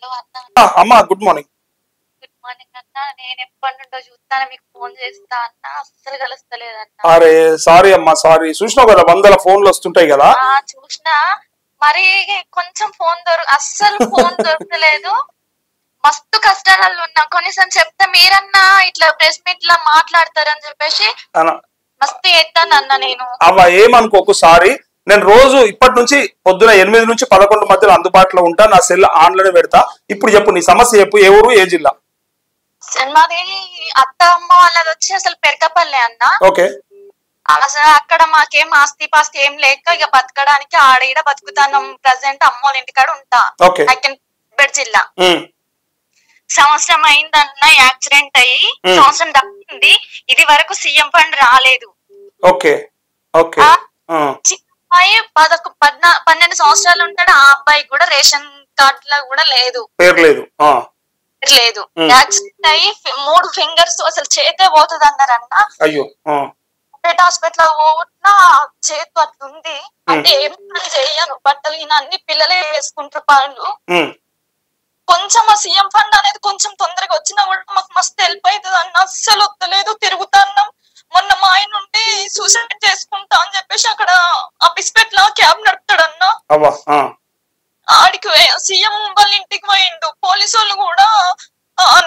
Hello అన్న. అమ్మా good morning. Good morning అన్న. నేను ఎప్పటి నుండో చూస్తాను, మీకు ఫోన్ చేస్తా అన్న, అస్సలు కలుస్తలేదన్న. అరే సారీ అమ్మా, సారీ. చూసినావు కదా, 100 ఫోన్లు వస్తుంటాయి కదా. చూసినా, మరి కొంచెం అస్సలు ఫోన్ దొరకలేదు. మస్తు కష్టాలలో ఉన్నా. కొన్నిసం చెప్తే మీరన్నా ఇట్లా ప్రెస్ మీట్ లా మాట్లాడతారని చెప్పేసి మస్తు ఎత్తాను అన్న. నేను అవ్వ ఏమనుకో, ఒకసారి నేను రోజు ఇప్పటి నుంచి పొద్దున 8 నుంచి 11 మధ్యలో అందుబాటులో ఉంటా. నా సెల్ ఆన్లోనే పెడతా. ఇప్పుడు చెప్పు, నీ సమస్య చెప్పు. ఏ ఊరు, ఏ జిల్లా? మాది అత్త అమ్మ వాళ్ళది వచ్చి అసలు పెరకపల్లి అన్న. ఓకే. అసలు అక్కడ మాకేం ఆస్తి పాస్తి ఏం లేక ఇక బతకడానికి ఆడ బతుకుతాను. ప్రజెంట్ అమ్మ వాళ్ళ ఇంటికాడ ఉంటా. బెడ్ జిల్లా. సంవత్సరం అయిందన్న యాక్సిడెంట్ అయ్యి, సంవత్సరం దక్కింది. ఇది వరకు సీఎం ఫండ్ రాలేదు. Okay okay. అబ్బాయి 12 సంవత్సరాలు ఉంటాడు. ఆ అబ్బాయి కూడా రేషన్ కార్డు లో కూడా లేదు, పేరు లేదు. యాక్సిడెంట్ అయ్యి 3 ఫింగర్స్ అసలు చేతే పోతుంది అన్నారన్న. అయ్యో. హాస్పిటల్ పోతున్నా చేతు అట్లుంది. అంటే ఏం పని చేయను, బట్టలు ఈయన అన్ని పిల్లలే వేసుకుంటారు పనులు. కొంచెం ఆ సీఎం ఫండ్ అనేది కొంచెం తొందరగా వచ్చినా కూడా మాకు మస్తు హెల్ప్ అవుతుంది అన్న. అస్సలు వద్దలేదు, తిరుగుతున్నాం. మొన్న మా ఆయన నుండి సూసైడ్ చేసుకుంటా అని చెప్పేసి అక్కడ ఆ బిస్పెట్ లో క్యాబ్ నడుపుతాడన్న. ఆడికి సీఎం వాళ్ళ ఇంటికి పోయిండు. పోలీసు వాళ్ళు కూడా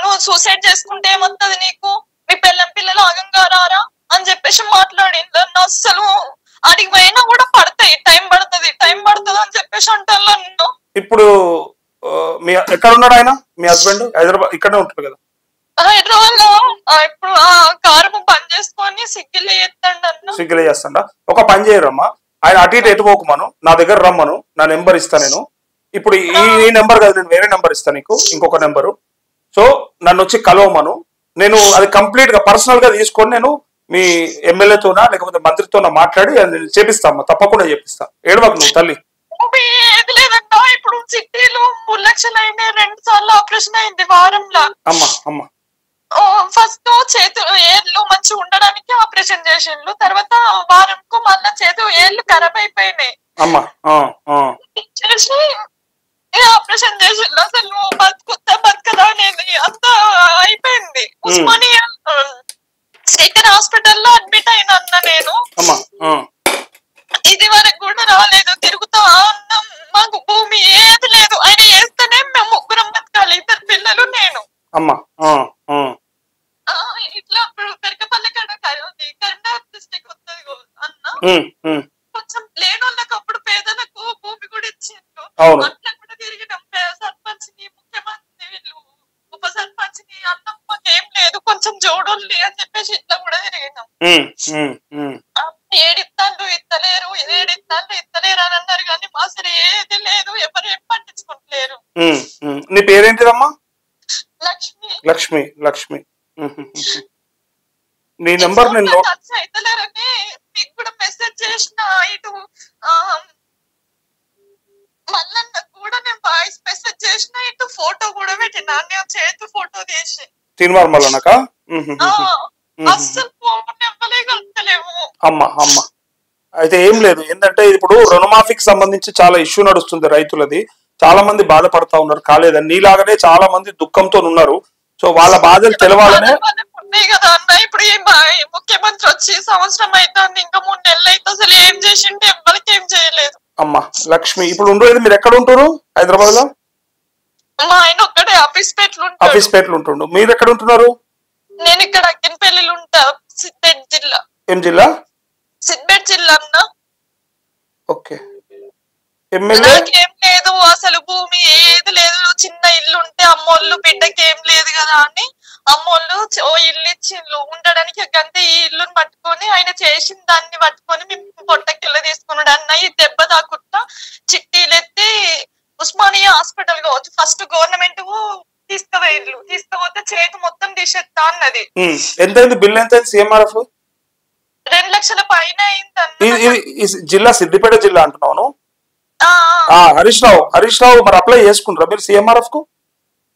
నువ్వు సూసైడ్ చేసుకుంటే ఏమవుతుంది నీకు, మీ పిల్లలు ఆగంగా రారా అని చెప్పేసి మాట్లాడిండు అన్న. అస్సలు ఆడికి పోయినా కూడా పడతాయి, టైం పడుతుంది అని చెప్పేసి అంటాను అన్న. ఇప్పుడు మీ ఎక్కడ ఉన్నాడు ఆయన? మీ హస్బెండ్ హైదరాబాద్ ఇక్కడే ఉంటాడు కదా? హైదరాబాద్ లో ఇప్పుడు కారు పని చేసుకొని సిగ్గిలే చేస్తాడా? ఒక పని చేయరమ్మా, ఆయన అటు ఇటు ఎటుపోకమను, నా దగ్గర రమ్మను. నా నెంబర్ ఇస్తా నేను. ఇప్పుడు ఈ నెంబర్ కాదు, నేను వేరే నెంబర్ ఇస్తాను నీకు, ఇంకొక నెంబరు. సో నన్ను వచ్చి కలవమను. నేను అది కంప్లీట్ గా పర్సనల్ గా తీసుకొని నేను మీ ఎమ్మెల్యేతోనా లేకపోతే మంత్రితోనా మాట్లాడి చేపిస్తామ్మా, తప్పకుండా చేపిస్తా. ఏడవకు నువ్వు తల్లి. ఏది లేదన్నా, ఇప్పుడు సిటీలో 3 లక్షలు అయినాయి. 2 సార్లు ఆపరేషన్ అయింది వారంలో. అమ్మా ఫస్ట్ చేతులు ఏళ్ళు మంచిగా ఉండడానికి ఆపరేషన్ చేసిండ్రు. తర్వాత వారంకు మళ్ళా చేతులు ఏళ్ళు ఖరాబ్ అయిపోయినాయి. చేసి ఆపరేషన్ చేసిండ్రు. అసలు బతుకదా అనేది అంతా అయిపోయింది. ఉస్మానియా శేఖర్ హాస్పిటల్లో అడ్మిట్ అయినా అన్న. నేను ఇది వరకు కూడా రాలేదు. తిరుగుతా ఉన్నాం. మాకు భూమి ఏది లేదు. ఆయన వేస్తేనే మేము 3 బతకాలి, 2 పిల్లలు నేను. ఇట్లా పెరకపల్లి కరీంనగర్ డిస్ట్రిక్ట్ వస్తుంది అన్న. కొంచెం లేని వాళ్ళకి అప్పుడు పేదలకు భూమి కూడా ఇచ్చిండ్రు. అట్లా కూడా తిరిగినాం. సర్పంచ్ ని, ముఖ్యమంత్రి, వీళ్ళు ఉప సర్పంచ్ ని, అన్నం మాకేం లేదు, కొంచెం జోడోళ్ళి అని చెప్పేసి ఇట్లా కూడా తిరిగినాం. ఏడిస్తాళ్ళు ఇస్తలేరు, ఇస్తలేరు అని అన్నారు. కానీ మా సరే ఏది లేదు, ఎవరు ఏం పట్టించుకుంటలేరు. నీ పేరేంటిదమ్మా? లక్ష్మి. లక్ష్మి లక్ష్మి. నీ నెంబర్ నేను అయితలేరని మీకు కూడా మెసేజ్ చేసిన. ఇటు మల్లన్న కూడా నేను వాయిస్ మెసేజ్ చేసిన, ఇటు ఫోటో కూడా పెట్టినా. నేను చేతు ఫోటో తీసి తిరుమల మల్లన్నక అస్సలు ఫోన్ ఇవ్వలేగలుగుతలేము. అమ్మా అయితే ఏం లేదు. ఏంటంటే ఇప్పుడు రుణమాఫీకి సంబంధించి చాలా ఇష్యూ నడుస్తుంది రైతులది. చాలా మంది బాధపడతా ఉన్నారు, కాలేదని. నీలాగానే చాలా మంది దుఃఖంతో ఉన్నారు. సో వాళ్ళ బాధలు తెలవాలనే ఉన్నాయి కదా అన్న. ఇప్పుడు ముఖ్యమంత్రి వచ్చి సంవత్సరం అవుతుంది, ఇంకా 3 నెలలు అయితే అసలు ఏం చేసిండే ఎవరికి ఏం చేయలేదు. అమ్మా లక్ష్మి, ఇప్పుడు ఉండేది మీరు ఎక్కడ ఉంటారు? హైదరాబాద్ లో? మా ఆయన ఒక్కడే ఆఫీస్ పేట్లు ఉంటుండు. మీరు ఎక్కడ ఉంటున్నారు? నేను ఇక్కడ అక్కినపల్లిలో ఉంటా, సిద్దిపేట జిల్లా. ఏం జిల్లా? సిద్దిపేట జిల్లా అన్న. ఓకే. నాకేం లేదు, అసలు భూమి ఏది లేదు. చిన్న ఇల్లు ఉంటే అమ్మోళ్ళు బిడ్డకి ఏం లేదు కదా అని అమ్మోళ్ళు ఓ ఇల్లు ఇచ్చిండ్రు ఉండడానికి. గంతే ఈ ఇల్లుని పట్టుకొని ఆయన చేసిన దాన్ని పట్టుకొని మేము పొట్టకిల్లు తీసుకున్నాడు అన్న. ఈ దెబ్బ తాకుండా చిట్టీలు ఎత్తి ఉస్మానియా హాస్పిటల్ కావచ్చు, ఫస్ట్ గవర్నమెంట్ తీసుకుపోతే చేతి మొత్తం తీసేస్తా అన్నది. ఎంత బిల్? ఎంత సీఎంఆర్ఎఫ్? 2 లక్షల పైన అయింది. జిల్లా సిద్దిపేట జిల్లా అంటున్నాను. హరీష్ రావు మరి అప్లై చేసుకుంటారా మీరు సీఎంఆర్ఎఫ్ కు?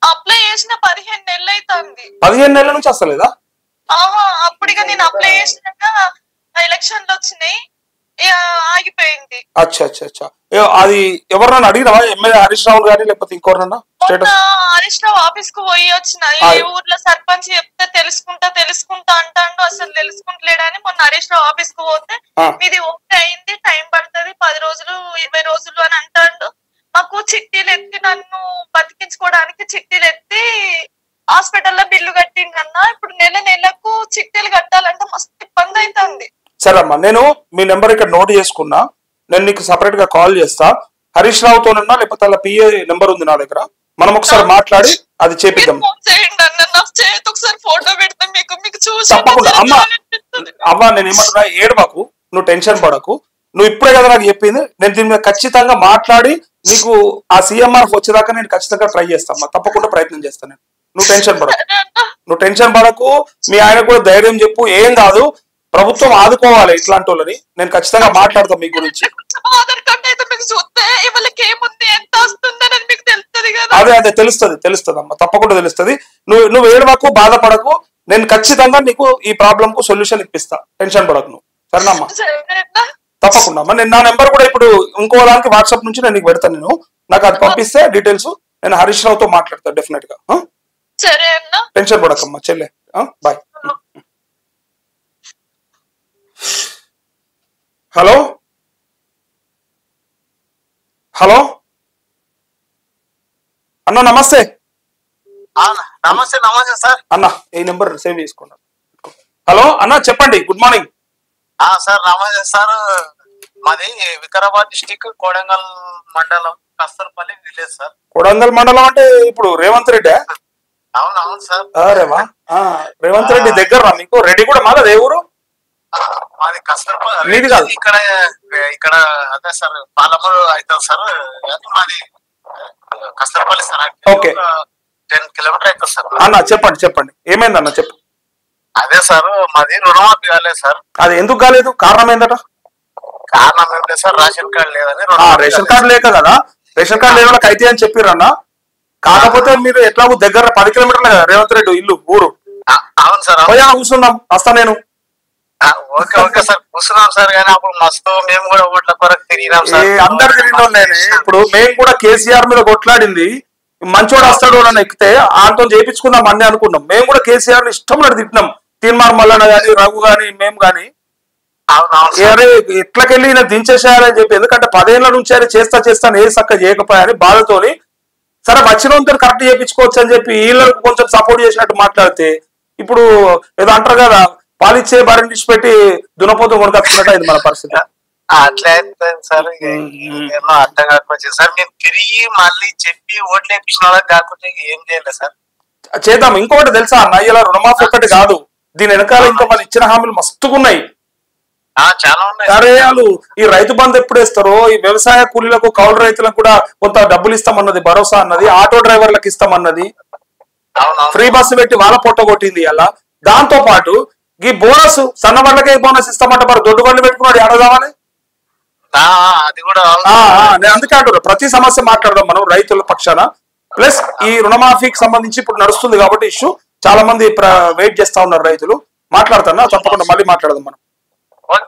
అప్లై చేసిన 15 నెలలు అవుతుంది. 15 నెలల నుంచి వస్తలేదా? అప్పుడిగా నేను అప్లై చేసినాక ఎలక్షన్లు వచ్చినాయి. ఆగిపోయింది. అచ్చా అచ్చా అచ్చా. అది ఎవరన్నా అడిగినావా ఎమ్మెల్యే హరీష్ రావు గారి లేకపోతే ఇంకోరన్నా? హరీష్ రావు ఆఫీస్ కు పోయి వచ్చిన, ఈ ఊర్లో సర్పంచ్ చెప్తే తెలుసుకుంటా అంటాడు, అసలు తెలుసుకుంటలేడని మొన్న హరీష్ రావు ఆఫీస్ కు పోతే ఇది ఓకే అయింది, టైం పడుతుంది 10 రోజులు 20 రోజులు అని అంటాడు. మాకు చిట్టీలు ఎత్తి నన్ను బతికించుకోవడానికి చిట్టీలు ఎత్తి హాస్పిటల్లో బిల్లు కట్టిందన్నా. ఇప్పుడు నెలకు చిట్టీలు కట్టాలంటే మస్తు ఇబ్బంది అవుతుంది. సరే అమ్మా, నేను మీ నెంబర్ ఇక్కడ నోట్ చేసుకున్నా, నేను నీకు సపరేట్ గా కాల్ చేస్తా. హరీష్ రావుతోనన్నా లేకపోతే అలా పిఏ నెంబర్ ఉంది నా దగ్గర, మనం ఒకసారి మాట్లాడి అది చేపిద్దాం. తప్పకుండా అమ్మా. అవ్వా నేను ఏమంటున్నా, ఏడవకు, నువ్వు టెన్షన్ పడకు. నువ్వు ఇప్పుడే కదా నాకు చెప్పింది, నేను దీని మీద ఖచ్చితంగా మాట్లాడి నీకు ఆ సీఎంఆర్ఎఫ్ వచ్చేదాకా నేను ఖచ్చితంగా ట్రై చేస్తాను, తప్పకుండా ప్రయత్నం చేస్తాను. నువ్వు టెన్షన్ పడకు, మీ ఆయన కూడా ధైర్యం చెప్పు, ఏం కాదు, ప్రభుత్వం ఆదుకోవాలి ఇట్లాంటి వాళ్ళని. నేను ఖచ్చితంగా మాట్లాడతాను మీ గురించి. అదే తెలుస్తుంది అమ్మా, తప్పకుండా తెలుస్తుంది. నువ్వు ఏడవకు, బాధపడకు, నేను ఖచ్చితంగా నీకు ఈ ప్రాబ్లం కు సొల్యూషన్ ఇప్పిస్తా, టెన్షన్ పడకు నువ్వు. సరేనమ్మా? తప్పకుండా అమ్మా. నేను నా నెంబర్ కూడా ఇప్పుడు ఇంకో దానికి వాట్సాప్ నుంచి నేను నీకు పెడతాను. నేను నాకు అది పంపిస్తే డీటెయిల్స్ నేను హరీష్ రావుతో మాట్లాడతాను డెఫినెట్ గా. టెన్షన్ పడకమ్మా చెల్లె, బాయ్. హలో హలో అన్న, నమస్తే. నమస్తే సార్. అన్న ఈ నెంబర్ సేవ్ చేసుకున్నా. హలో అన్న, చెప్పండి. Good morning sir. నమస్తే సార్. మాది వికారాబాద్ డిస్టిక్ కొడంగల్ మండలం కస్తూర్పల్లి విలేజ్ సార్. కొడంగల్ మండలం అంటే ఇప్పుడు రేవంత్ రెడ్డి? అవునవును సార్. అరేవా, రేవంత్ రెడ్డి దగ్గర మీకు. రెడ్డి కూడా మాదా ఏ ఊరు? మాది కస్తూర్పల్లి కాదు, ఇక్కడ అదే సార్ పాలమూరు అవుతుంది సార్. మాది కస్తూర్పల్లి సార్. ఓకే, 10 కిలోమీటర్ అవుతుంది సార్. అన్న చెప్పండి ఏమైంది అన్న, చెప్పు. అదే సార్, మాది రుణమాఫీ కాలేదు సార్. అది ఎందుకు కాలేదు? కారణం ఏందట? కారణం ఏం లేదు సార్, రేషన్ కార్డు లేదని. రేషన్ కార్డు లేక కదా, రేషన్ కార్డు లేని వాళ్ళకి అయితే అని చెప్పారన్న. కాకపోతే మీరు ఎట్లా దగ్గర 10 కిలోమీటర్లు కదా రేవంత్ రెడ్డి ఇల్లు, ఊరు. అవును సార్. పోయా కూర్చుందాం, వస్తా నేను. ఓకే సార్, కూర్చున్నాం సార్. కానీ అప్పుడు మస్తు మేము కూడా ఓట్ల కొరకు తిరిగినాం సార్. అందరు తిరిగిన ఇప్పుడు మేము కూడా కేసీఆర్ మీద కొట్లాడింది, మంచోడు వస్తాడు అని ఎక్కితే ఆయనతో చేయించుకుందాం అన్నీ అనుకున్నాం. మేము కూడా కేసీఆర్ ఇష్టం తిట్టినాం, తీర్మార్ మల్లన్న గాని రఘు గాని మేము గాని. ఎట్లకెళ్ళి ఈయన దించేసేయాలని చెప్పి, ఎందుకంటే 10 ఏళ్ల నుంచి ఆయన చేస్తాను ఏ చక్క చేయకపోయాని బాధతోని, సరే వచ్చినంత కరెక్ట్ చేయించుకోవచ్చు అని చెప్పి వీళ్ళకు కొంచెం సపోర్ట్ చేసినట్టు మాట్లాడితే, ఇప్పుడు ఏదో అంటారు కదా, పాలిచ్చే భార్యని పెట్టి దునపోతు కొనుకొచ్చుకున్నట్టు అయింది మన పరిస్థితి. అట్లా అయిపోయింది సార్. ఏమో అర్థం కాకపోతే సార్, మేము తిరిగి మళ్ళీ చెప్పి ఓట్లు వేయించిన వాళ్ళకి కాకపోతే ఏం చేయలేదు సార్. చేద్దాం. ఇంకొకటి తెలుసా అన్న, ఇలా రుణమాఫీ ఒక్కటి కాదు, దీని వెనకాల ఇంకా వాళ్ళు ఇచ్చిన హామీలు మస్తుకున్నాయి. చాలా ఉన్నాయి. అరే వాళ్ళు ఈ రైతు బంధు ఎప్పుడు ఇస్తారో, ఈ వ్యవసాయ కూలీలకు కౌలు రైతులకు కూడా కొంత డబ్బులు ఇస్తామన్నది, భరోసా అన్నది, ఆటో డ్రైవర్లకు ఇస్తామన్నది, ఫ్రీ బస్సు పెట్టి వాళ్ళ పొట్ట కొట్టింది అలా. దాంతో పాటు ఈ బోనస్, సన్న బండ్లకే బోనస్ ఇస్తామంట, మరి దొడ్డు బండ్లు పెట్టుకున్నాడు ఏడదామని. నేను అందుకే అంటున్నా, ప్రతి సమస్య మాట్లాడదాం మనం రైతుల పక్షాన. ప్లస్ ఈ రుణమాఫీకి సంబంధించి ఇప్పుడు నడుస్తుంది కాబట్టి ఇష్యూ, చాలా మంది వెయిట్ చేస్తా ఉన్నారు రైతులు. మాట్లాడతాను, తప్పకుండా మళ్ళీ మాట్లాడదాం మనం.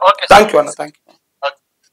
ఓకే, థ్యాంక్ యూ అన్న, థ్యాంక్ యూ.